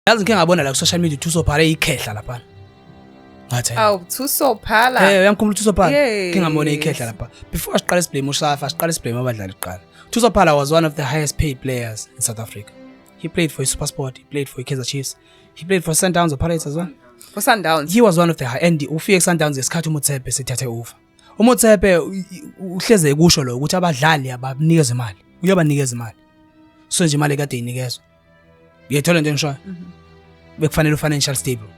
yazi ngike ngabona la ku social media Thuso Phala ikhehla lapha ngathi Oh, Thuso Phala. uyangikhumbula Thuso Phala Yes. ngike ngabona ikhehla lapha before siqala siblame uSafa siqala siblame abadlali kuqala Thuso Phala was one of the highest paid players in South Africa. He played for SuperSport, he played for Kaizer Chiefs, he played for Sundowns or Pirates as well. For Sundowns. He was one of the high and ufike Sundowns ngesikhathi uMotsepe sethathe over. uMotsepe uhleze kusho lo ukuthi abadlali abanikeza imali. Uyabanikeza imali. So nje imali kade inikezwe. Uyathola into engishoyo? Bekufanele financial stable.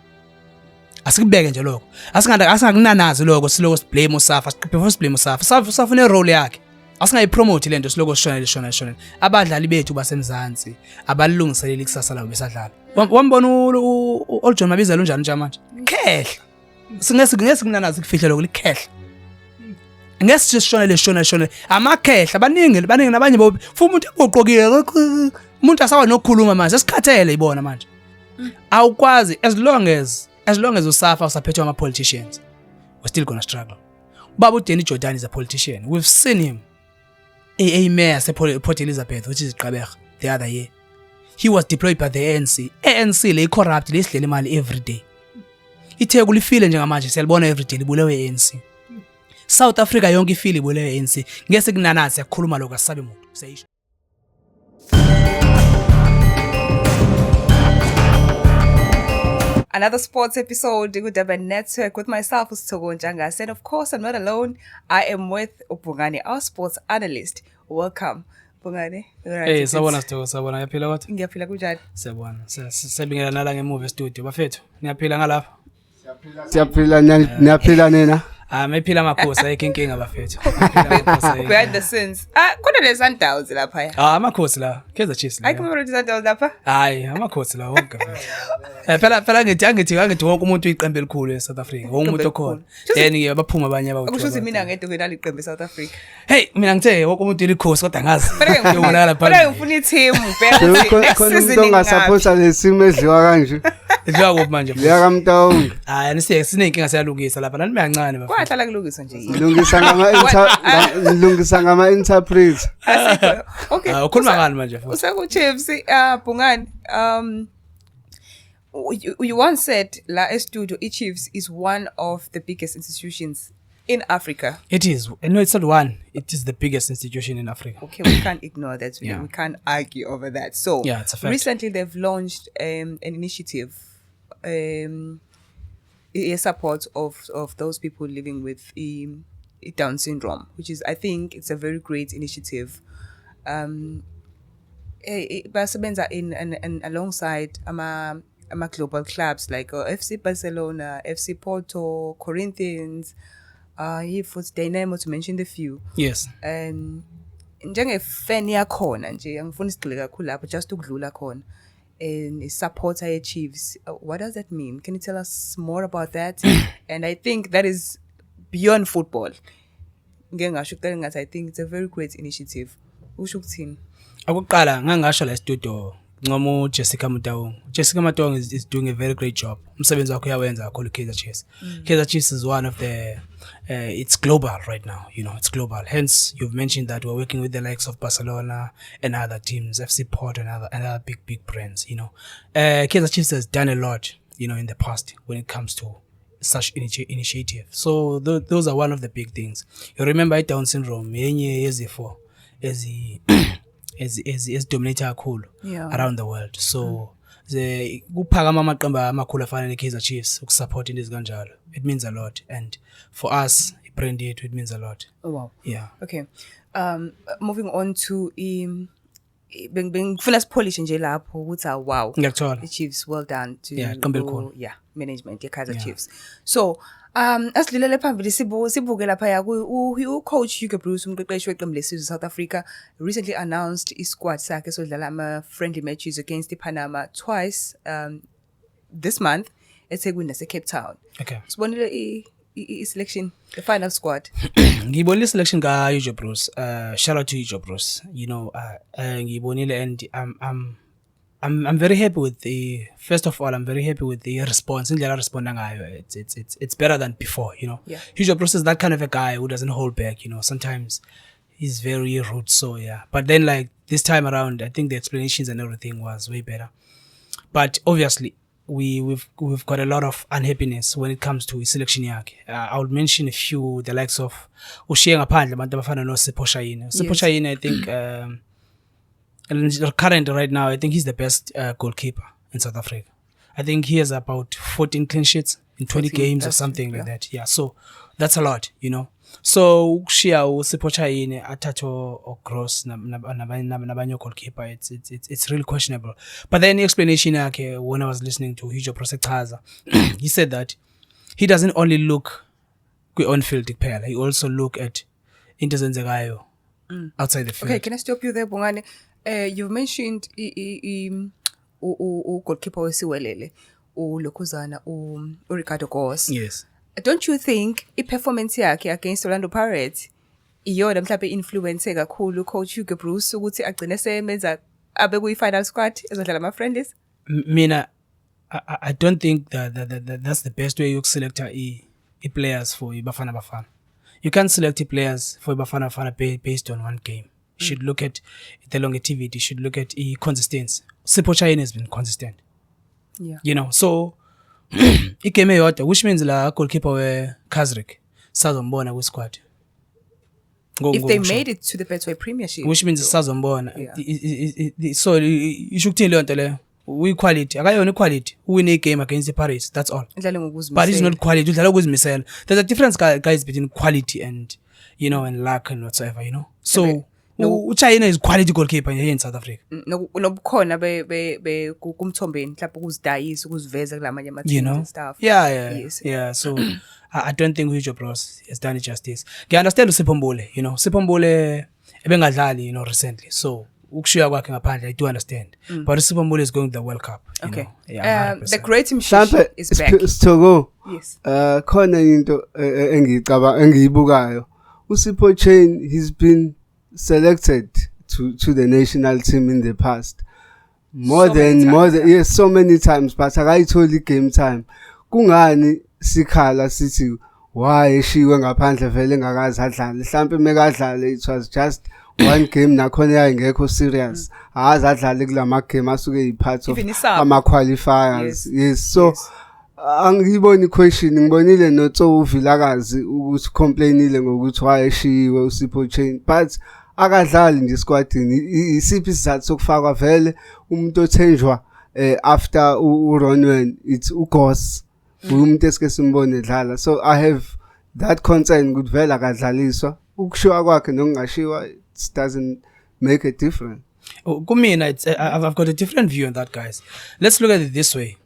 Asikubeke nje lokho. Asingakunanazi lokho siloko siblame uSafa, before siblame uSafa. Safa une role yakhe. Asingayipromote lento siloko sishonele. Abadlali bethu basemzansi abalungiselela ikusasa labo besadlala. Wambona uJohn Mabizela unjani nje manje? Khehla. Singese kunanazi kufihle lokho likhehla. Ngeke sishonele amakhehla baningi nabanye bobu futhi umuntu eqoqokile umuntu asawa nokukhuluma manje sesikhathele ibona manje awukwazi as long as uSafa usaphethwe ama politicians we're still going to struggle. Baba uDanny Jordan is a politician. We've seen him a mayor Port Elizabeth which is Gqeberha the other year. He was deployed by the ANC le corrupt le sidlela imali every day. Itheku lifile njengamanje siyalibona every day libulewe ANC. South Africa yonke ifile ibulewe ANC ngese kunanasi yakhuluma lokho asabe umuntu sayisho. Another sports episode with Durban Network with myself, Usithogo Njangase. And of course, I'm not alone. I am with Bongani, our sports analyst. Welcome, Bongani. Hey, sabona Sithogo, sabona yaphila kodwa? Ngiyaphila kunjani? Siyabona. Sibingelela nala ngemovie studio bafethu. Niyaphila ngalapha? Niyaphila nina? Mephila amakhosi ayikho inkinga bafethu. Behind the scenes. Kuna le Sundowns lapha ya. Amakhosi la, Kaizer Chiefs la. Ayikhuluma le Sundowns lapha? Hayi, amakhosi la wonke bafethu. Phela ngithi wonke umuntu uyiqembe elikhulu eSouth Africa. Wonke umuntu okhona. Then baphuma abanye abawu. Akusho ukuthi mina ngedwa nginalo iqembe eSouth Africa. Hey, mina ngithe wonke umuntu ulikhosi kodwa ngazi. Ngiyobonakala phambili. Phela ngifuna i-team ubheka khona umuntu ongasupporta lesimo edliwa kanje. Edliwa kuphi manje? Liya kaMtawonga. Hayi, sinenkinga siyalungisa lapha. Nani bayancane bafethu. Kwahlala kulungisa nje yini. Lungisa ngama interpreter. Okay. Ukhuluma ngani manje futhi? Usaku Chiefs Bongani you once said La Studio Chiefs is one of the biggest institutions in Africa. It is. No, it's not one. It is the biggest institution in Africa. Okay, we can't ignore that. Yeah. We can't argue over that. So, yeah, it's a fact. Recently they've launched an initiative in support of those people living with Down syndrome, which is, I think, it's a very great initiative. Basebenza in alongside ama global clubs like FC Barcelona, FC Porto, Corinthians, for Dynamo to mention the few. Yes. Njengefan yakhona nje angifuni isigxile kakhulu lapho just ukudlula khona and supporter ye-Chiefs. What does that mean? Can you tell us more about that? And I think that is beyond football. I think it's a very great initiative. Usho ukuthini? Akuqala ngangasho la studio ngomu Jessica Mutawong. Jessica Mutawong is doing a very great job. Umsebenzi wakhe uyawenza kakhulu Kaizer Chiefs. Kaizer Chiefs is one of the it's global right now, you know, it's global. Hence you've mentioned that we're working with the likes of Barcelona and other teams, FC Porto and other big brands, you know. Kaizer Chiefs has done a lot, you know, in the past when it comes to such initiative. So those are one of the big things. You remember Down syndrome yenye yezifo as dominator kakhulu around the world. So kuphakama amaqembu amakhulu afana neKaizer Chiefs ukusupport into ezikanjalo. It means a lot, and for us brand yethu it means a lot. Oh wow. Yeah. Okay. Moving on to bengifuna sipolish nje lapho ukuthi wow. Ngiyakuthola. The Chiefs, well done to management Kaizer Chiefs. So asidlulele phambili sibuke lapha ya coach Hugo Broos umqeqeshi weqembu lesizwe South Africa recently announced squad sakhe sodlala ama friendly matches against Panama twice this month eThekwini naseCape Town. Okay. Sibonile selection, the final squad. Ngibonile selection ka Hugo Broos. Shout out to Hugo Broos. You know, ngibonile and I'm very happy with first of all, I'm very happy with the response. It's better than before, you know. Yeah. Hugo Broos is that kind of a guy who doesn't hold back, you know. Sometimes he's very rude, so yeah. But then like this time around, I think the explanations and everything was way better. But obviously, we've got a lot of unhappiness when it comes to selection yakhe. I would mention a few, the likes of ushiye ngaphandle abantu abafana no Sipho Shayina. Sipho Shayina, I think current right now, I think he's the best goalkeeper in South Africa. I think he has about 14 clean sheets in 20 games or something like that. Yeah, so that's a lot, you know. So ukushiya uSipho Shayina athathe Gross nabanye goalkeeper, it's really questionable. But then the explanation yakhe when I was listening to Hugo Bros echaza, he said that he doesn't only look on field kuphela, he also look at into ezenzekayo outside the field. Okay, can I stop you there, Bongani? You've mentioned goalkeeper wesiwelele uLokhuzana uRicardo Goss. Yes. Don't you think i-performance yakhe against Orlando Pirates iyona mhlawumbe influence kakhulu coach Hugo Bruce ukuthi agcine semenza abe kuyi-final squad ezodlala ama-friendlies? Mina, I don't think that's the best way you select players for Bafana Bafana. You can't select players for Bafana Bafana based on one game. You should look at the longevity. You should look at consistency. Sipho Shayina has been consistent. Yeah. You know, so igame eyodwa, which means la goalkeeper weKaizer sazombona kwi-squad. If they made it to the Betway Premiership, which means sazombona. Yeah. So you should tell leyo nto leyo. We-quality, akayona i-quality, win a game against the Paris, that's all. But it's not quality, udlala ukuzimisela. There's a difference, guys, between quality and, you know, and luck and whatsoever, you know. So uChayina is quality goalkeeper here in South Africa. Nobukhona kumthombeni mhlawumbe ukuzidayisa ukuziveza kulamanye ama-teams and stuff. Yeah. So I don't think Hugo Bros has done it justice. I understand uSipho Mbule, you know. Sipho Mbule ebengadlali, you know, recently. So ukushiya kwakhe ngaphandle, I do understand. But Sipho Mbule is going to the World Cup. Okay. Yeah, the great Mshishi is back. Sithogo. Yes. Khona into engiyibukayo. uSipho Chain, he's been selected to the national team in the past. More than yes, so many times, but akayitholi game time. Kungani sikhala sithi why eshiwe ngaphandle vele engakazi adlale. Mhlawumbe mekadlale it was just one game nakhona yayingekho serious. Akazi adlale kulama game asuke yipart of ama qualifiers. Yes. So angiboni question, ngibonile noTso uVilakazi ukuthi complainile ngokuthi wayeshiwe uSipho Chain, but akadlali nje squadini. Isiphi isizathu sokufakwa vele umuntu othenjwa after uRonwen, it's uGoss, umuntu esike simbone edlala. So I have that concern ukuthi vele akadlaliswa. Ukushiwa kwakhe nokungashiwa, it doesn't make a difference. Kumina, I've got a different view on that, guys. Let's look at it this way.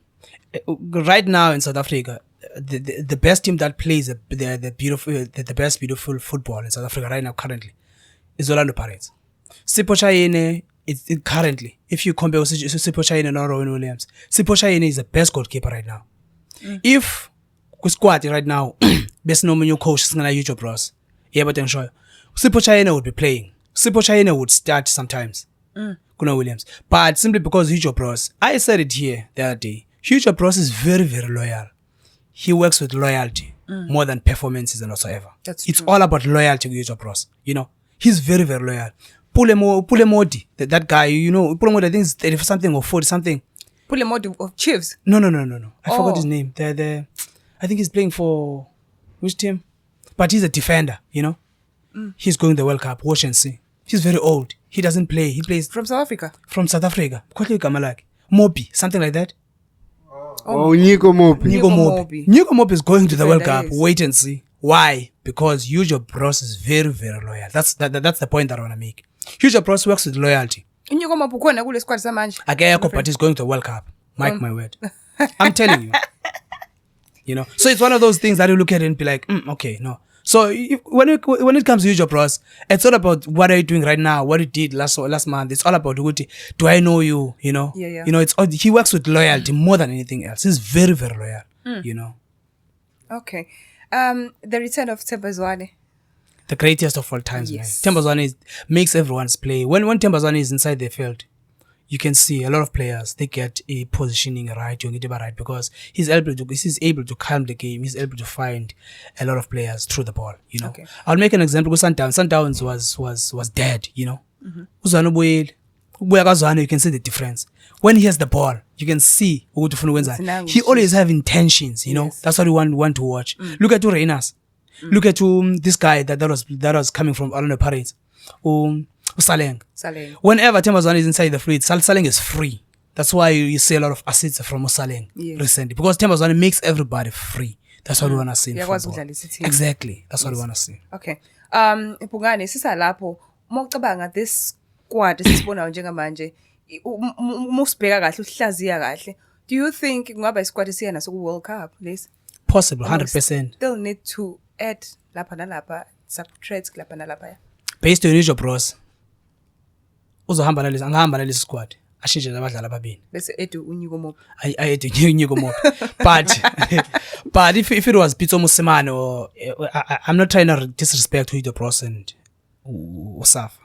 Right now in South Africa, the best team that plays the best beautiful football in South Africa right now currently is Orlando Pirates. Sipho Shayina is currently, if you compare Sipho Shayina and Rowan Williams, Sipho Shayina is the best goalkeeper right now. If squad right now, best nominal coach is gonna Hugo Bros, yeah, but I'm sure Sipho Shayina would be playing. Sipho Shayina would start sometimes. Kuna Williams, but simply because Hugo Bros, I said it here the other day. Hugo Bros is very, very loyal. He works with loyalty more than performances and whatsoever. It's all about loyalty with Hugo Bros. You know, he's very, very loyal. Pulemodi, that guy, you know, Pulemodi, I think is 30 something or 40 something. Pulemodi of Chiefs? No. I forgot his name. I think he's playing for which team? But he's a defender, you know. He's going to the World Cup. Watch and see. He's very old. He doesn't play. He plays from South Africa. Mobi, something like that. Nico Mobi. Nico Mobi is going to the World Cup. Wait and see. Why? Because Hugo Bros is very, very loyal. That's the point that I want to make. Hugo Bros works with loyalty. Nico Mobi ukhona kule squad samanje. Akekho, but he's going to the World Cup. Mark my word. I'm telling you. You know. So it's one of those things that you look at it and be like, okay, no. So when it comes to Hugo Bros, it's all about what are you doing right now, what you did last month. It's all about do I know you, you know? Yeah. You know, he works with loyalty more than anything else. He's very, very loyal, you know. Okay. The return of Themba Zwane. The greatest of all times, yes. Man. Themba Zwane makes everyone's play. When Themba Zwane is inside the field, you can see a lot of players, they get a positioning right, because he's able to calm the game. He's able to find a lot of players through the ball, you know. Okay. I'll make an example with Sundowns. Sundowns was dead, you know. Uzano Boyle, Ukubuya kaZwane, you can see the difference. When he has the ball, you can see ukuthi ufuna ukwenzani. He always have intentions, you know. Yes. That's what we want to watch. Look at Reyners. Look at this guy that was coming from Orlando Pirates. Saleng. Whenever Tembazwane is inside the fleet, Saleng is free. That's why you see a lot of assists from Saleng recently, because Tembazwane makes everybody free. That's what we want to see. Exactly. That's what we want to see. Okay. Mpungane sisa lapho mawucabanga this squad esisibonayo njengamanje musibheka kahle uhlaziya kahle. Do you think kungaba isquad esiya naso ku World Cup lesi? Possible 100%. Still need to add lapha nalapha, subtract lapha nalapha. Based on usual bros. Uzohamba nalezi, angahamba nalezi squad. Ashintshe abadlali ababini. Bese edu unyiko mob. I unyiko mob. But if it was Pitso Musimane or I'm not trying to disrespect Hugo Bros and Usafa.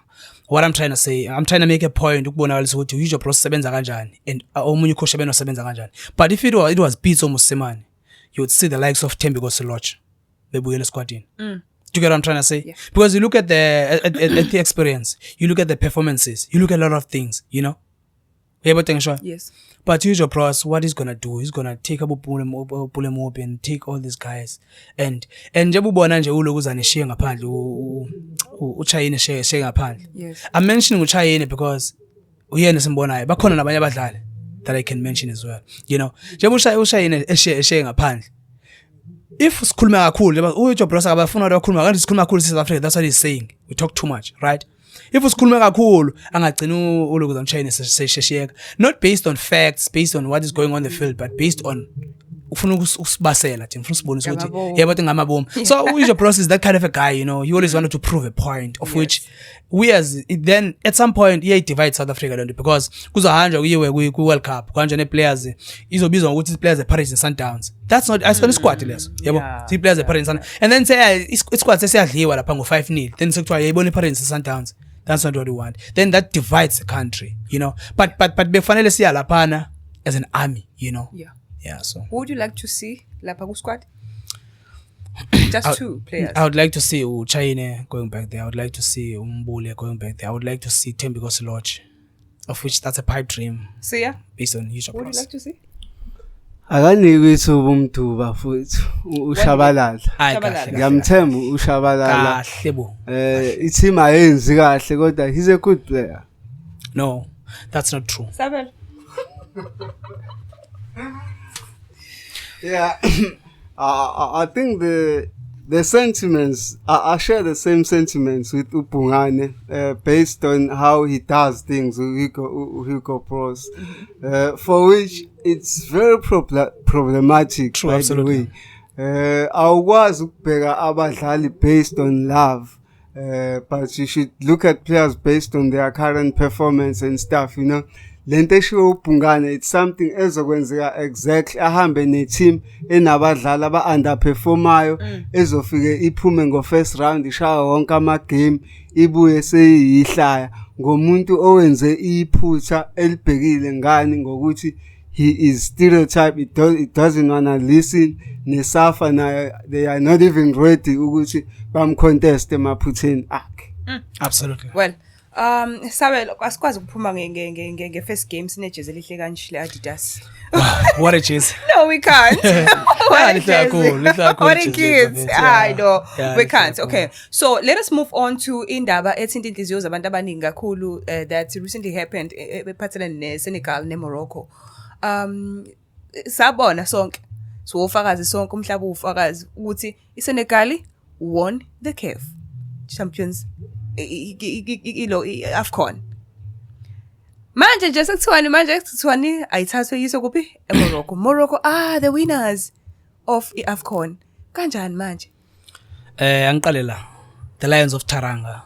What I'm trying to say, I'm trying to make a point ukubona ukuthi Hugo Bros sebenza kanjani and omunye coach beno sebenza kanjani. But if it was Pitso Musimane, you would see the likes of Thembiko Seloche bebuyela squadini. Do you get what I'm trying to say? Yeah. Because you look at the experience, you look at the performances, you look at a lot of things, you know. Yes. But Hugo Bros, what he's gonna do, he's gonna take up Pule and take all these guys and njebubona nje ulokuzana eshiya ngaphandle uChayine eshiya ngaphandle. Yes. I'm mentioning uChayine because uyena simbonayo bakhona nabanye abadlali that I can mention as well, you know. Njengoba uChayine eshiya ngaphandle. If sikhuluma kakhulu uHugo Bros akabafuna ukukhuluma kanti sikhuluma kakhulu South Africa, that's what he's saying. We talk too much, right? If usikhuluma kakhulu angagcina ulokuza mshayine seshiyeka, not based on facts, based on what is going on the field, but based on ufuna ukusibasela thina ufuna usibonisa ukuthi yebo ngamabomu. So uHugo Bros is that kind of a guy, you know. He always wanted to prove a point of which we as then at some point divide South Africa lento, because kuzohanjwa kuyiwe ku World Cup kanje ne players izobizwa ukuthi players ePirates and Sundowns. That's not as squad leso, yebo. Players ePirates and then say isquad sesiyadliwa lapha ngo 5-0, then sekuthiwa yayibona iPirates and Sundowns. That's not what we want. Then that divides the country, you know. But befanele siya lapana as an army, you know. Yeah. So who would you like to see lapha ku squad? Just two players. I would like to see Chayine going back there. I would like to see Mbule going back there. I would like to see Thembiko Seloche, of which that's a pipe dream. So yeah, based on Hugo Bros. What would you like to see? Akanikwe ithuba umduba futhi uShabalala. Ngiyamthemba uShabalala. Kahle bo. I-team ayenzi kahle kodwa he's a good player. No, that's not true. Sabel. Yeah. I think the sentiments, I share the same sentiments with Upungane, based on how he does things with Hugo Bros, for which it's very problematic. True, by absolutely. The way. Awukwazi ukubheka abadlali based on love, but you should look at players based on their current performance and stuff, you know. Lento eshiwo uPhungane, it's something ezokwenzeka exactly ahambe neteam enabadlali aba-underperformayo ezofike iphume ngo-first round ishaya wonke ama-game ibuye seyihlaya ngomuntu owenze iphutha elibhekile ngani ngokuthi he is stereotype, it doesn't wanna listen. Nesafa nayo they are not even ready ukuthi bamcontest emaphutheni akhe. Absolutely. Well, Sabel asikwazi ukuphuma nge first game sinejezi elihle kanje le Adidas. What a cheese. No, we can't. What a kids. I know. Yeah, we can't. Okay. So let us move on to indaba ethinta inhliziyo zabantu abaningi kakhulu that recently happened ephathelene neSenegal neMorocco. Sabona sonke. So ufakazi sonke umhlaba ufakazi ukuthi iSenegal won the CAF Champions AFCON. Manje nje sekuthiwani ayithathwe yiso kuphi eMorocco. Morocco are the winners of iAFCON. Kanjani manje? Angiqale la. The Lions of Taranga,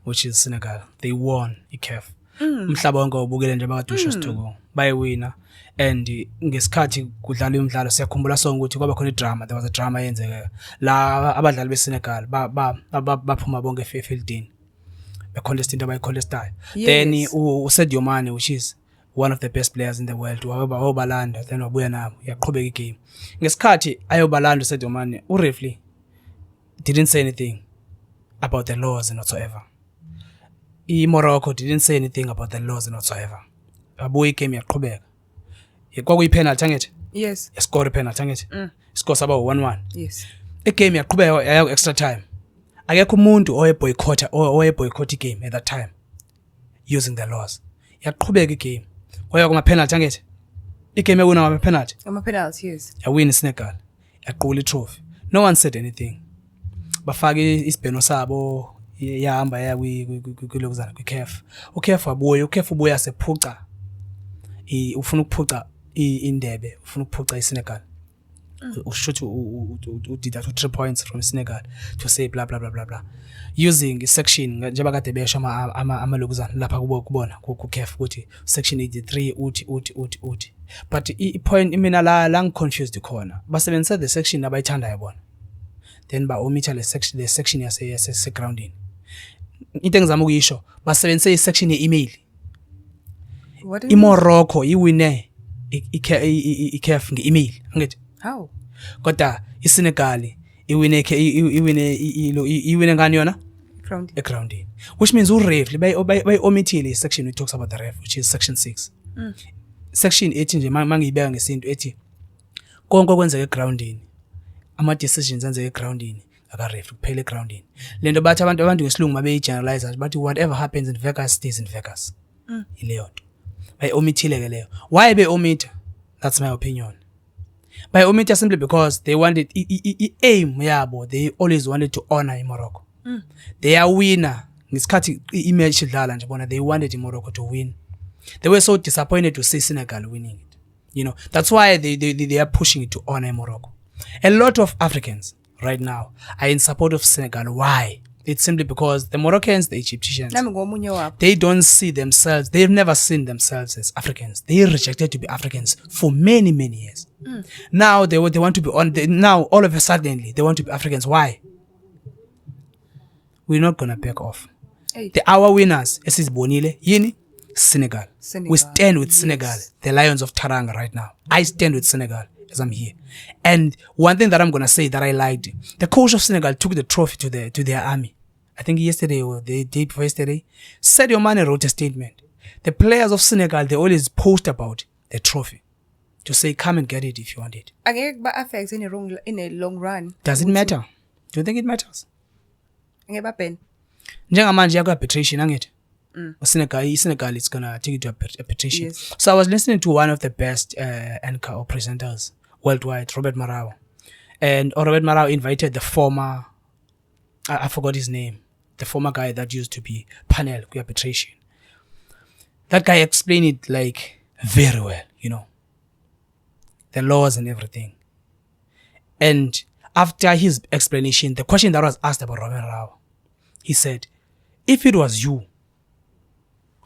which is Senegal, they won iCAF. Umhlaba wonke ubukele nje bakadusha Sithoko. Bayewina and ngesikhathi kudlala umdlalo siyakhumbula sonke ukuthi kwaba khona idrama. There was a drama yenzeka la abadlali beSenegal baphuma bonke efieldini. Contest into by contestayo. Then uSadio Mane, which is one of the best players in the world, wayobalanda then wabuya nabo yaqhubeka igame. Ngesikhathi ayobalanda uSadio Mane, ureferee didn't say anything about the laws and whatsoever. Morocco didn't say anything about the laws and whatsoever. Abuye game yaqhubeka. Kwakuyi penalty angithi? Yes. Score penalty angithi? Score saba 1-1. Yes. Igame yaqhubeka yayo extra time. Akekho umuntu boycott igame at that time using the laws. Yaqhubeka igame. Kwaya kuma penalty angithi? Igame yawina ngama penalty. Ama penalty, yes. Yawina iSenegal. Yaqhula itrophy. No one said anything. Bafake isibheno sabo yahamba ya kulokuzana kwiCAF. uCAF ubuya sephuca ufuna ukuphuca indebe, ufuna ukuphuca iSenegal. Ushuthi udida 3 points from Senegal to say blah blah blah blah blah using section njengoba kade besho amalokuzana lapha kubona kuCAF ukuthi section 83 uthi but i-point mina la ngiconfused khona basebenzisa the section abayithanda yabona then ba omit le section yase grounding. Into engizama ukuyisho basebenzise i-section ye-email. iMorocco iwine iCAF nge-email angithi how kodwa iSenegal iwine ngani yona grounding, which means uref bay omitile section which talks about the ref, which is section 6. Section 8 nje mangiyibeka ngesinto ethi konke okwenzeka egrounding ama decisions enzeka egrounding aka ref kuphela egrounding. Lento bathi abantu ngesilungu mabe generalize bathi whatever happens in Vegas stays in Vegas. Ileyo nto bay omitile ke leyo. Why be omit? That's my opinion. By omit simply because they wanted aim yabo, they always wanted to honor Morocco. They are winner ngesikhathi imatch idlala nje bona they wanted Morocco to win. They were so disappointed to see Senegal winning it. You know, that's why they are pushing it to honor Morocco. A lot of Africans right now are in support of Senegal. Why? It's simply because the Moroccans, the Egyptians, they don't see themselves, they've never seen themselves as Africans. They rejected to be Africans for many, many years. Now they want to be now all of a sudden they want to be Africans. Why? We're not gonna back off. Hey. Our winners, is Bonile, Yini, Senegal. We stand with Senegal, the Lions of Teranga right now. I stand with Senegal as I'm here. And one thing that I'm gonna say that I liked, the coach of Senegal took the trophy to their army. I think yesterday or the day before yesterday, Sadio Mane wrote a statement. The players of Senegal, they always post about the trophy to say, come and get it if you want it. Angeke ba affect in a long run. Does it matter? Do you think it matters? Angeke ba ban. Njengamanje yakho arbitration angithi. Senegal is gonna take it to arbitration. Yes. So I was listening to one of the best anchor or presenters worldwide, Robert Marau. And Robert Marau invited the former, I forgot his name, the former guy that used to be panel arbitration. That guy explained it like very well, you know, the laws and everything. And after his explanation, the question that was asked about Robert Marau, he said, if it was you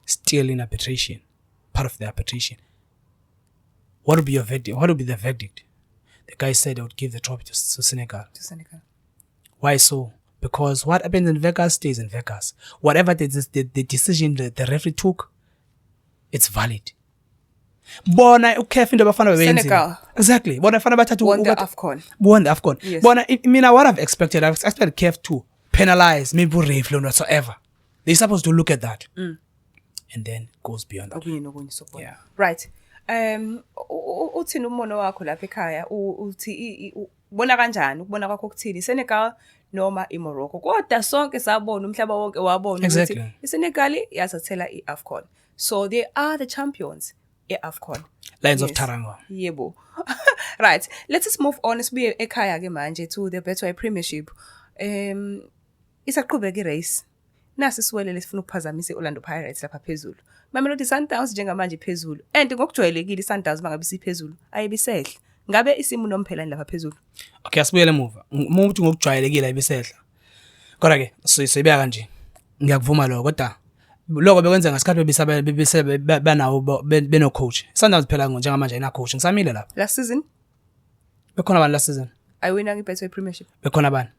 still in arbitration, part of the arbitration, what would be your verdict? What would be the verdict? The guy said I would give the trophy to Senegal. To Senegal. Why so? Because what happens in Vegas stays in Vegas. Whatever the decision the referee took, it's valid. Bona uCAF into abafana bebenza. Senegal. Exactly. Bona fana bathathu won the AFCON. Won the AFCON. Yes. Bona mina what I've expected CAF to penalize maybe referee or whatsoever. They're supposed to look at that. And then goes beyond that. Yeah. Right. Uthini umono wakho lapha ekhaya uthi ubona kanjani ukubona kwakho ukuthini Senegal noma iMorocco kodwa sonke sabona umhlaba wonke wabona ukuthi iSenegal yazathela iAFCON, so they are the champions eAFCON. Lions of Teranga. Yebo. Right, let us move on sibuye ekhaya ke manje to the Betway Premiership. Isaqhubeka irace nasi siwelele sifuna ukuphazamisa iOrlando Pirates lapha phezulu. Mamelodi Sundowns njengamanje phezulu and ngokujwayelekile iSundowns bangabe siphezulu ayibisehla. Ngabe isimo nomphelani lapha phezulu? Okay, asibuyele emuva. Umuntu ngokujwayelekile ayibisehla. Kodwa ke sibeka kanje. Ngiyakuvuma lokho kodwa lokho bekwenza ngasikhathi banawo beno coach. Sundowns phela njengamanje ina coach. Ngisamile lapha. Last season? Bekhona abantu last season. Ayiwina ngeBetway Premiership. Bekhona abantu.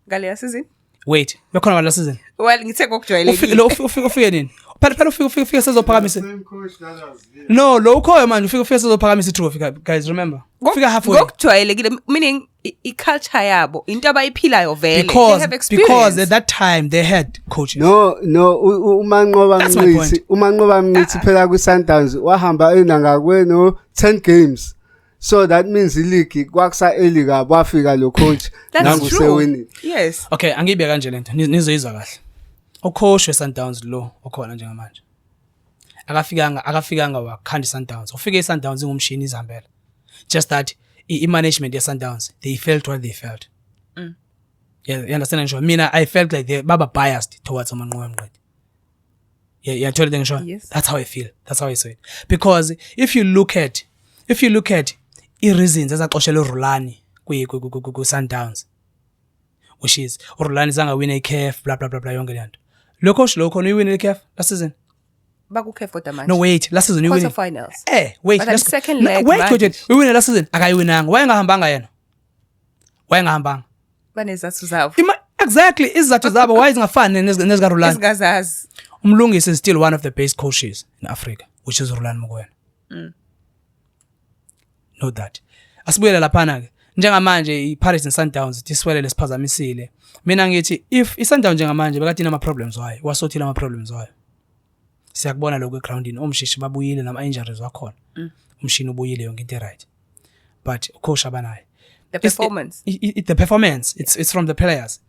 Ngale season? Wait, bekhona abantu last season. Well, ngithe ngokujwayelekile. Ufike nini? phela ufika sezophakamisa Same coach that was here. no lo ukhoyo manje ufika sezophakamisa trophy guys remember ufika halfway ngokujwayelekile meaning I-culture yabo into abayiphilayo vele they have because experience at that time they had coaches No, umanqoba That's my Mnqithi, umanqoba Mnqithi phela ku-Sundowns wahamba enangakwe 10 games. So that means league kwakusa early kabi wafika lo coach that's true nangusewini. yes okay angibe kanje lento nizoyizwa kahle ucoach we-Sundowns lo okhona njengamanje akafikanga wakhanda i-Sundowns ufike i-Sundowns ingumshini izihambela just that i-management ye-Sundowns they felt what they felt yeah you understand ngisho mina I felt like they baba biased towards amanqoba Mnqithi yeah totally ngisho Yes. that's how I feel that's how I say it because if you look at i-reasons ezaxoshela uRulani ku-Sundowns which is uRulani zanga win a-CAF blah blah blah blah yonke lento lo coach lo khona uyiwinile i-CAF last season bakukhe for the match no wait last season uyiwinile quarterfinals wait But let's the second no, leg, wait man. wait uyiwinile last season akayinanga wayengahambanga yena wayengahambanga banezathu zabo exactly izathu zabo why zingafani nezikaRulani esingazazi umlungisi is still one of the best coaches in Africa which is Rulani Mokoena know that asibuyele laphana ke njengamanje iPirates and Sundowns tiswelele siphazamisile mina ngithi if iSundowns njengamanje bekathi nama problems wayo wasothile ama problems wayo siyakubona lokho egroundini omshishi babuyile nama injuries wakhona umshini ubuyile yonke into right but coach abanayo the performance the performance it's from the players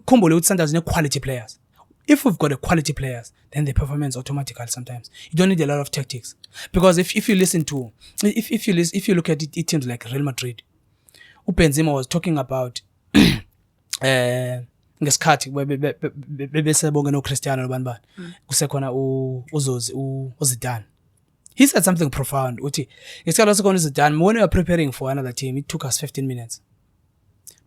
khumbule ukuthi Sundowns ne quality players if we've got a quality players then the performance automatically sometimes you don't need a lot of tactics because if you listen to if you look at it teams like Real Madrid uBenzema was talking about ngesikhathi bebesebonke no Cristiano nobanibani kusekhona uZozi uZidane he said something profound uthi ngesikhathi sekhona uZidane when we were preparing for another team it took us 15 minutes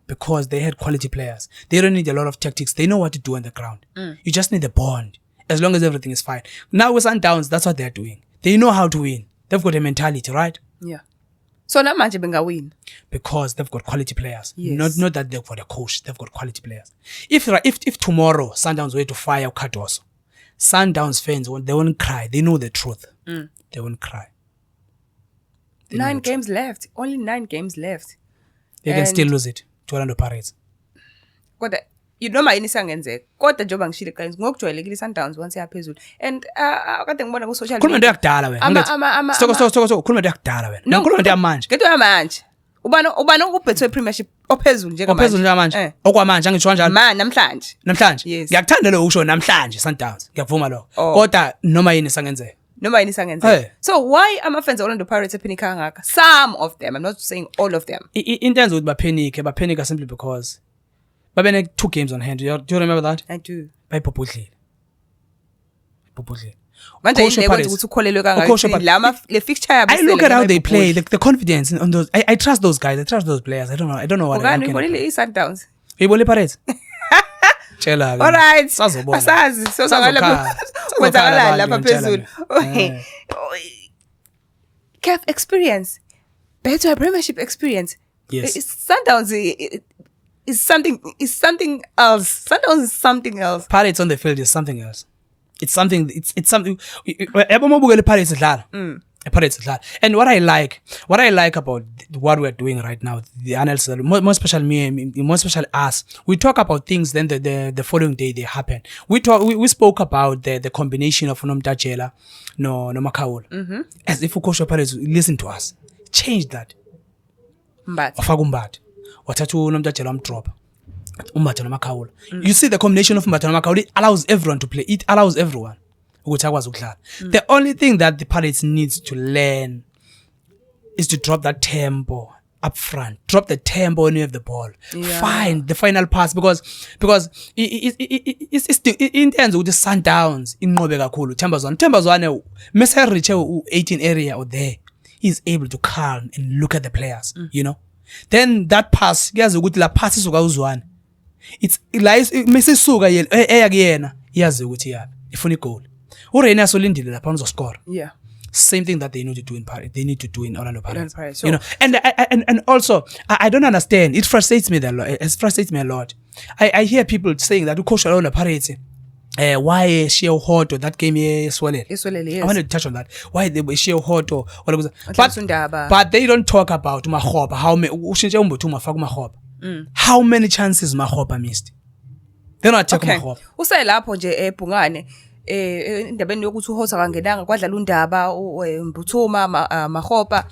because they had quality players. They don't need a lot of tactics. They know what to do on the ground. You just need the bond. As long as everything is fine. Now with Sundowns, that's what they're doing. They know how to win. They've got a mentality, right? yeah so namanje bengawin Because they've got quality players. Yes. Not that they've got a coach. They've got quality players. If tomorrow Sundowns were to fire Cardoso, Sundowns fans, they won't cry. They know the truth. They won't cry. They know 9 the truth. games left only 9 games left They can And- still lose it to Orlando Pirates. kodwa noma yini isangenzeka kodwa njengoba ngishilo guys ngokujwayelekile iSundowns once yaphezulu and kade ngibona ku social Khuluma into yakudala wena. Stoko khuluma into yakudala wena. Ngikhuluma into yamanje. ngento yamanje ubani ukubhethwe premiership ophezulu njengamanje Ophezulu njengamanje. Okwamanje angisho kanjalo. man namhlanje Namhlanje Yes. ngiyakuthanda lo usho namhlanje Sundowns ngiyavuma lokho Oh. kodwa noma yini sangenzeka noma yini isangenzeka Hey. so why ama-fans Orlando Pirates ephanika kangaka some of them I'm not saying all of them into yenza ukuthi baphanika simply because babene 2 games on hand do you remember that I do bayibhubhudlile manje Coach yini Pirates. ukuthi ukholelwe Coach kangaka Pirates. le fixture yabo I look at how they play the confidence on those I trust those guys I trust those players I don't know what okani ibonile iSundowns uyibone Pirates tshela ke alright sazobona asazi sozakala Sazokhala. kwenzakalani lapha Sazokhala phezulu abantu, CAF experience better premiership experience Yes. Sundowns is something else Sundowns is something else Pirates on the field is something else. It's something. Yabomabukele Pirates idlala. Pirates idlala. And what I like about what we're doing right now, the analysis, more especially me, more especially us, we talk about things. Then the following day they happen. We spoke about the combination of Nomtajela, no Makaula, as if Ukosha Pirates listen to us, change that. but Wafaka wathathu Nomtajela amdrop. Umbatha noMakhawula. You see the combination of Umbatha noMakhawula, it allows everyone to play. It allows everyone ukuthi akwazi ukudlala. The only thing that the Pirates needs to learn is to drop that tempo up front. Drop the tempo when you have the ball. Yeah. Find the final pass because it's intense ukuthi Sundowns inqobe kakhulu. Thembazwane mase reach u18 area or there, he's able to calm and look at the players, you know. Then that pass kuyazi ukuthi la pass isuka uzwana. It's like mesisuka eyakuyena yazi ukuthi yapi ifuna igoal. uReina solindile lapha uzoscore. yeah Same thing that they need to do in Paris. They need to do in Orlando Pirates. Pirates, You know, and also I don't understand. It frustrates me a lot. I hear people saying that Coach Orlando Pirates why Sheo Hoto that game yeswelele. Iswelele, yes. I wanted to touch on that. Why they Sheo Hoto Undaba. but they don't talk about Mahoba. How many ushintshe umbuthu mafaka Mahoba. How many chances Mahoba missed? They're not talking Mahoba. Uselapho nje eBhungane indabeni yokuthi uHosa kangenanga kwadlala undaba uMbuthuma Mahoba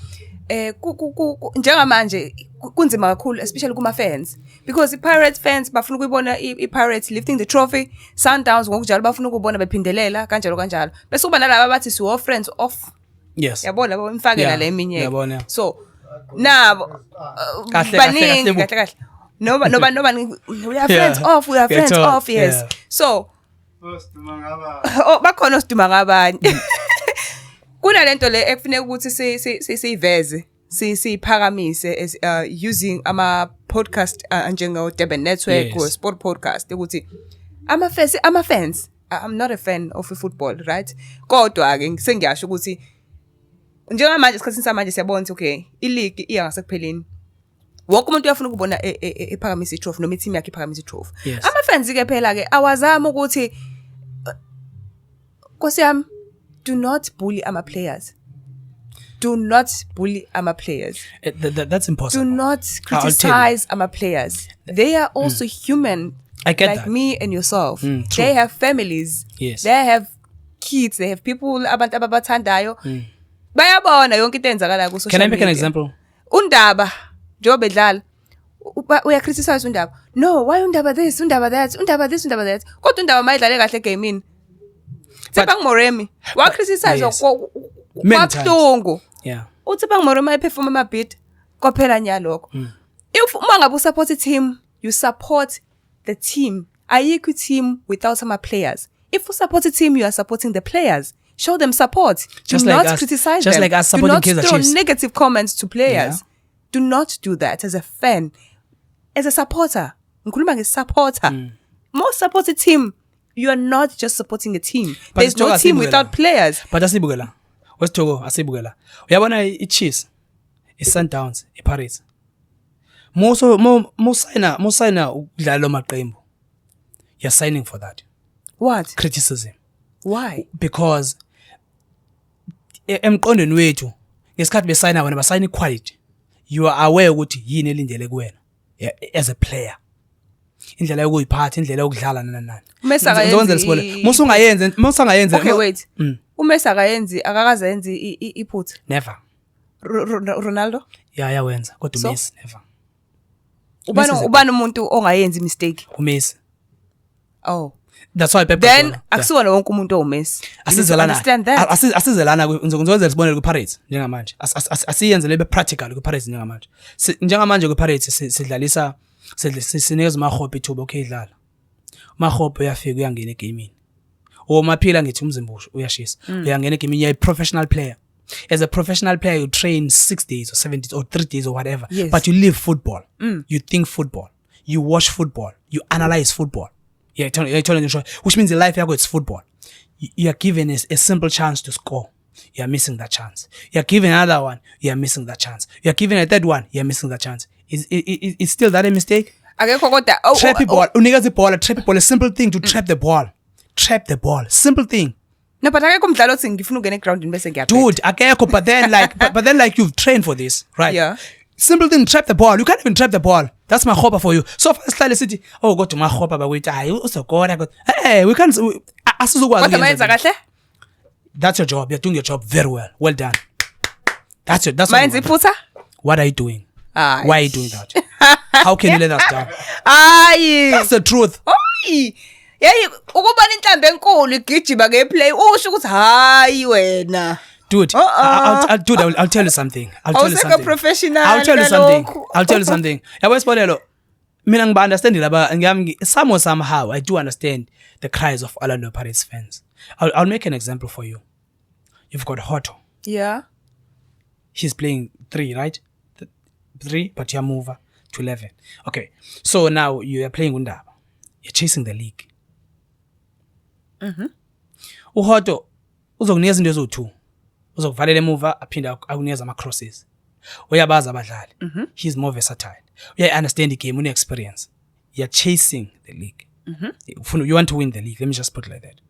njengamanje kunzima kakhulu especially kuma fans because iPirates fans bafuna ukuyibona iPirates lifting the trophy. Sundowns ngokunjalo bafuna ukubona bephindelela kanjalo bese kuba nalabo bathi siwo friends off. Yes. Yabona bamfakela le eminye. Yabona. So nabo baningi kahle noba we are friends off, we are friends off, yes. So bakhona osiduma ngabanye. Kunalento le ekufanele ukuthi siyiveze siphakamise as using ama podcast njengo Durban Network or Sport Podcast ukuthi ama fans I'm not a fan of football, right? Kodwa ke sengiyasho ukuthi njengamanje isikhathini samanje siyabona ukuthi okay ileague iya ngasekupheleni. Wonke umuntu uyafuna ukubona ephakamisa i-trophy noma i-team yakhe iphakamisa i-trophy. Ama fans ke phela ke awazama ukuthi Nkosiyami, do not bully ama players. Do not bully ama players. That's impossible. Do not criticize ama players. They are also human. I get like that. Me and yourself. True. They have families. Yes. They have kids. They have people abantu ababathandayo. Bayabona yonke into enzakala ku social media. Can I make an example? Undaba njengoba edlala uya criticize undaba. No, why undaba this, undaba that, undaba this, undaba that. Kodwa undaba mayidlale kahle egamini. Tsepang Moremi wa criticize kwabuhlungu. Yeah. Utsepang Moremi perform ama beat kwaphela nya lokho. If uma ngabe support a team, you support the team. Ayikho team without some players. If you support a team, you are supporting the players. Show them support. Do not criticize them. Just like us supporting Kaizer Chiefs. Do not throw negative comments to players. Yeah. Do not do that as a fan. As a supporter. Ngikhuluma nge-supporter. Most supported team, you are not just supporting a team. But there's no team without players. But asibukela. Wesithogo asibukela. Uyabona i-Chiefs, i-Sundowns, i-Pirates. Mo signer ukudlala lo maqembu. You're signing for that. What? Criticism. Why? Because emqondweni wethu ngesikhathi besayina wena basayina equality. You are aware ukuthi yini elindele kuwena as a player. Indlela yokuyiphatha, indlela yokudlala nani. Musungayenze. Okay, wait. Umesa akayenzi akakazenzi iphutha. Never. Ronaldo? Yeah, wenza. Kodwa Messi never. Ubani umuntu ongayenzi mistake? Messi. Oh. That's why Pep. Then akusiwona wonke umuntu owuMessi. Asizelana ngizokwenza isibonelo kuPirates njengamanje. Asiyenze lebe practical kuPirates njengamanje. Njengamanje kuPirates sidlalisa sinikeza uMahophe ithuba okay idlala. uMahophe uyafika uyangena egamini. Maphila ngithi umzimbusho uyashisa. Uyangena egamini you're a professional player. As a professional player you train 6 days or 7 days or 3 days or whatever. Yes. But you live football. You think football. You watch football. You analyze football. Yeah, which means the life yakho it's football. You are given a simple chance to score. You are missing that chance. You are given another one. You are missing that chance. You are given a third one. You are missing that chance. Is still that a mistake? Trap the ball. Unikeza ibhola. Trap the ball. A simple thing to trap the ball. Trap the ball. Simple thing. No, but akekho umdlalo othi ngifuna ukungena eground bese ngiyaphetha. Dude, akekho, but then like you've trained for this, right? Yeah. Simple thing, trap the ball. You can't even trap the ball. That's my hopa for you. So first slide city. Oh, go to my hopa bakwethu. Hayi usogora. Hey, we can't asizokwazi. Kodwa mayenza kahle? That's your job. You're doing your job very well. Well done. That's mayenza iphutha? What are you doing? Why are you doing that? How can you let us down? That's the truth. Yayi ukubona inhlambe enkulu igijima ngeplay usho ukuthi hayi wena. Dude, I'll tell you something. I'll tell you something. Yabo sibonelo. Mina ngiba understand laba somehow I do understand the cries of Orlando Pirates fans. I'll make an example for you. You've got Hoto. Yeah. He's playing 3, right? 3, but you move to 11. Okay. So now you are playing Undaba. You're chasing the league. Uhoto uzokunikeza into ezo2. Uzokuvalela emuva aphinda akunikeza ama crosses. Uyabaza abadlali. He's more versatile. You understand the game, une experience. You're chasing the league. You want to win the league. Let me just put it like that.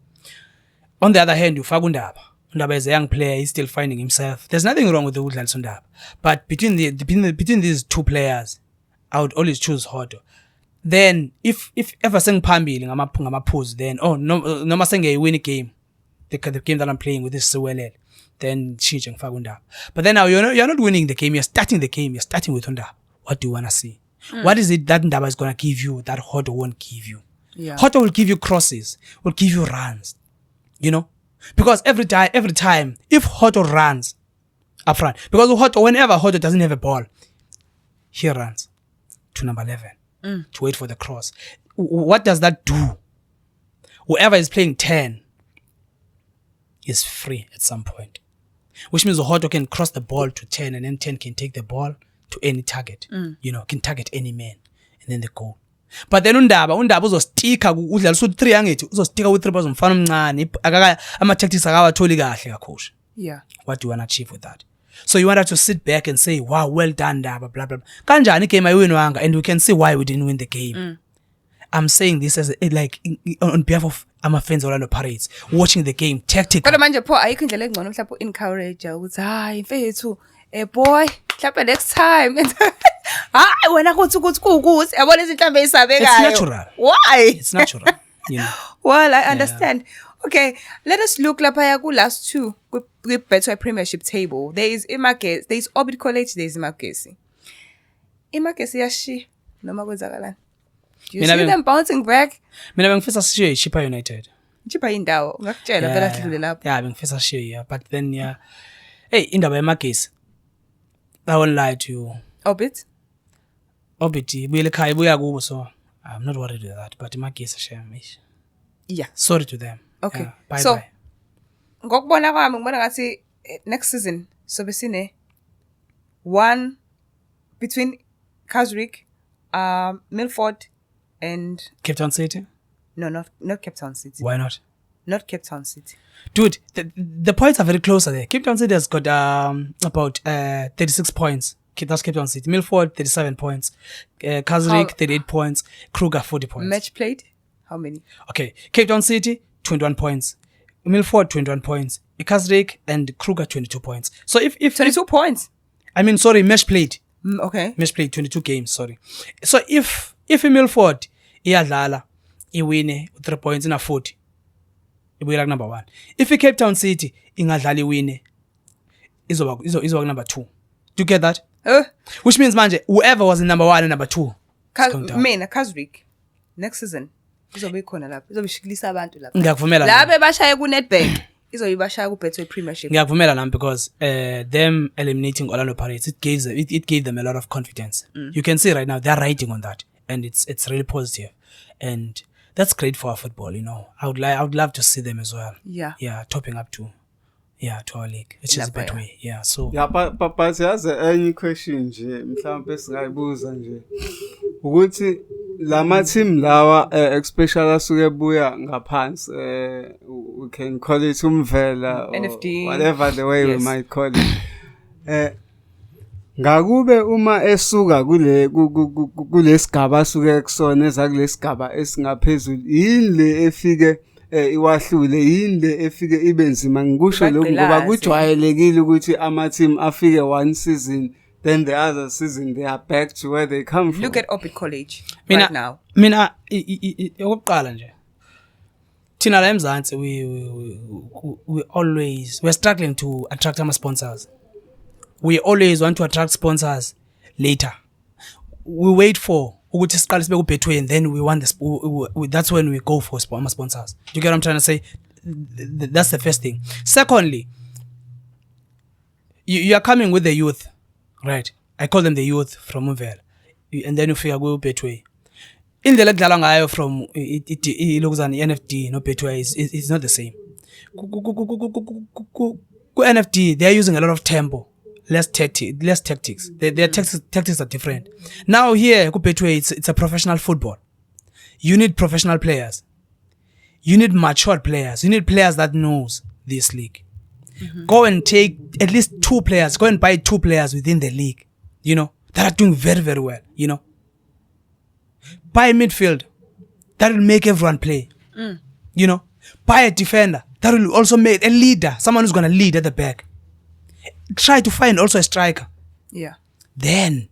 On the other hand, you faka uNdaba. uNdaba is a young player. He's still finding himself. There's nothing wrong with the udlalisa uNdaba. But between these two players, I would always choose Hoto. Then if ever sengiphambili ngamaphuzu, then noma sengiyayewin game, the game that I'm playing with is Siwelele, then tshintshe ngifaka uNdaba. But then now you're not winning the game. You're starting the game. You're starting with uNdaba. What do you want to see? What is it that Ndaba is going to give you that Hoto won't give you? Yeah. Hoto will give you crosses, will give you runs, because every time, if Hoto runs up front, because whenever Hoto doesn't have a ball, he runs to number 11 to wait for the cross. What does that do? Whoever is playing 10 is free at some point, which means Hoto can cross the ball to 10, and then 10 can take the ball to any target, can target any man, and then they go. But then uNdaba uzostika udlalisa u3 angithi uzostika u3 bazomfana omncane ama tactics akawatholi kahle kakhosha. Yeah. What do you want to achieve with that? So you want us to sit back and say, wow, well done Ndaba, blah blah blah. Kanjani game ayiwinwanga, and we can see why we didn't win the game. I'm saying this as on behalf of ama-fans Orlando Pirates watching the game tactical. Kodwa manje pho ayikho indlela engcono mhlawumbe encourage ukuthi hayi mfethu boy mhlawumbe next time hayi wena kuthi kukuthi yabona izinhlambe ezisabekayo. It's natural. Why? It's natural. Well, I understand. Okay, let us look lapha ku last two with Betway Premiership table. There is Imagesi, there is Orbit College, there is Imagesi. Imagesi yashi noma kwenzakalani? Do you see them bouncing back? Mina bengifisa sishiye iChippa United. Ichippa indawo ngakutshela phela sidlule lapho. Yeah, bengifisa sishiye, but then hey, indaba yeMagesi, I won't lie to you. Orbit Buyele ekhaya buya kubo, so I'm not worried with that, but iMagesi shame. Yeah. Sorry to them. Okay. Yeah, bye So bye. ngokubona kwami ngibona ngathi next season sobe sine one between Kazrick, Milford and Cape Town City? no, not Cape Town City. Why not? Not Cape Town City. Dude, the points are very close there. Cape Town City has got about 36 points. That's Cape Town City. Milford 37 points. Kazrick 38 points. Kruger 40 points. Match played? How many? Okay, Cape Town City 21 points. Milford 21 points. Kazrick and Kruger 22 points. So if 22 points. I mean, sorry, match played. Okay. Match played 22 games. Sorry. So if Milford iyadlala iwine 3 points ina 40, ibuyela number 1. If Cape Town City ingadlala iwine izoba number 2. Do you get that? Which means manje whoever was in number 1 and number 2. Kazrick next season izobe khona lapho. Izobe ishikilisa abantu lapho. Ngiyakuvumela. Labe bashaya ku Nedbank. Izoyibashaya ku Betway Premiership. Ngiyakuvumela nami because them eliminating Orlando Pirates, it gave them a lot of confidence. You can see right now they're riding on that, and it's really positive, and that's great for our football. I would love to see them as well. Yeah, topping up to our league, which is Betway. Yeah, so but yazi enye question nje mhlawumbe singayibuza nje ukuthi lama team lawa especially asuke buya ngaphansi, we can call it umvela or NFD, whatever the way we might call it. Ngakube uma esuka kulesigaba asuke kusona ezakulesigaba esingaphezulu yini efike iwahlule, yini efike ibe nzima. Ngikusho lokho ngoba kujwayelekile ukuthi ama team afike one season, then the other season they are back to where they come from. Look at Orbit College right now. Mina okokuqala nje thina la eMzansi we're struggling to attract our sponsors. We always want to attract sponsors later. We wait for ukuthi siqale sibe ku Betway, and then we want that's when we go for sponsors. You get what I'm trying to say? That's the first thing. Secondly, you are coming with the youth, right? I call them the youth from Umvela, and then you figure go Betway. Indlela ekudlalwa ngayo from ilokuzana NFD no Betway is not the same. Ku NFD they are using a lot of tempo, less tactics. Their tactics are different. Now here ku Betway it's a professional football. You need professional players. You need matured players. You need players that knows this league. Go and take at least 2 players. Go and buy 2 players within the league, that are doing very, very well, Buy midfield that will make everyone play. You know, buy a defender that will also make a leader, someone who's going to lead at the back. Try to find also a striker. Yeah. Then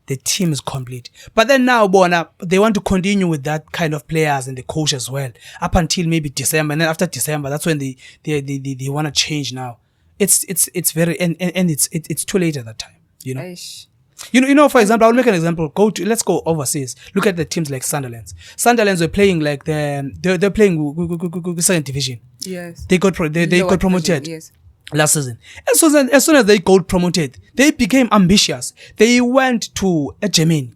the team is complete. But then now, Bona, they want to continue with that kind of players and the coach as well up until maybe December. And then after December, that's when they want to change now. It's very and it's too late at that time. You know. Eish. You know, for example, I'll make an example. Let's go overseas. Look at the teams like Sunderland. Sunderland were playing like they're playing second division. Yes. They got promoted. Division, yes. Last season. As soon as they got promoted, they became ambitious. They went to Germany.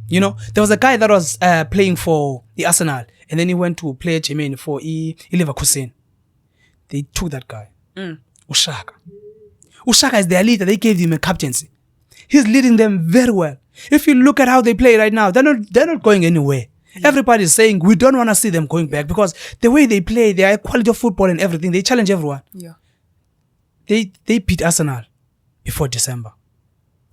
You know, there was a guy that was playing for the Arsenal, and then he went to play at Germany for Leverkusen. They took that guy. Ushaka. Ushaka is their leader. They gave him a captaincy. He's leading them very well. If you look at how they play right now, they're not going anywhere. Yeah. Everybody's saying we don't want to see them going back because the way they play, their quality of football and everything, they challenge everyone. Yeah. They beat Arsenal before December.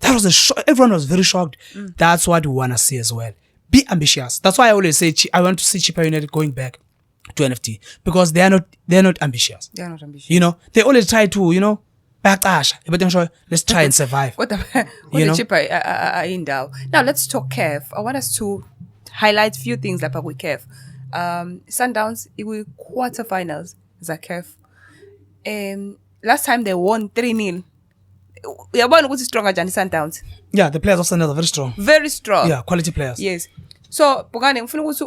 That was a shock. Everyone was very shocked. That's what we want to see as well. Be ambitious. That's why I always say I want to see Chippa United going back to NFT because they're not ambitious. They're not ambitious. You know, they always try to, you know, let's try and survive. What the Chippa in Dow. Now let's talk CAF. I want us to highlight a few things like with CAF. Sundowns, it will quarterfinals za CAF. Last time they won 3-0. Uyabona ukuthi stronger than Sundowns. Yeah, the players of Sundowns are very strong. Very strong. Yeah, quality players. Yes. So, Bongani, ngifuna ukuthi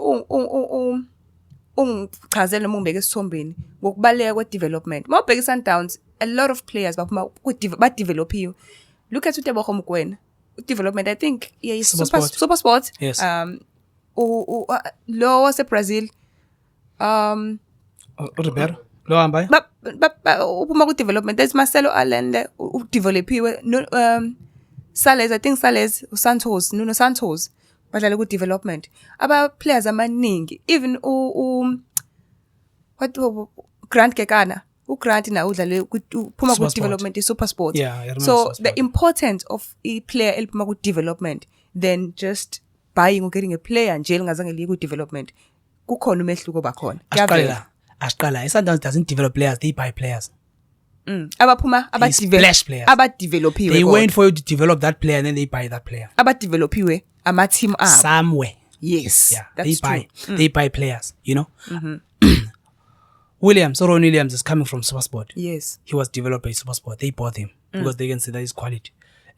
ungichazele noma umbeke esithombeni ngokubaleka kwe-development. Uma ubheka i-Sundowns, a lot of players badevelopiwe. Look at uTebogo Mokoena. Development, I think, yeah, Super Sport. Yes. Lo wase-Brazil. Ribeiro. Lo hambayo. Uphuma ku-development. There's Marcelo Allende, udevelopiwe. Sales, I think Sales, Nuno Santos, badlala ku-development. Aba-players amaningi. Even Grant Kekana. Grant na udlale uphuma ku-development i-Super Sport. Yeah, I remember. So the importance of a player eliphuma ku-development than just buying or getting a player nje elingazange liye ku-development. Kukhona umehluko bakhona. Ashqala. Sundowns doesn't develop players, they buy players. Abaphuma splash players. Abadevelopiwe. They wait for you to develop that player and then they buy that player. Abadevelopiwe ama-team up. Somewhere. Yes. Yeah. That's They buy players, you know? Ron Williams is coming from SuperSport. Yes. He was developed by SuperSport. They bought him because they can see that his quality.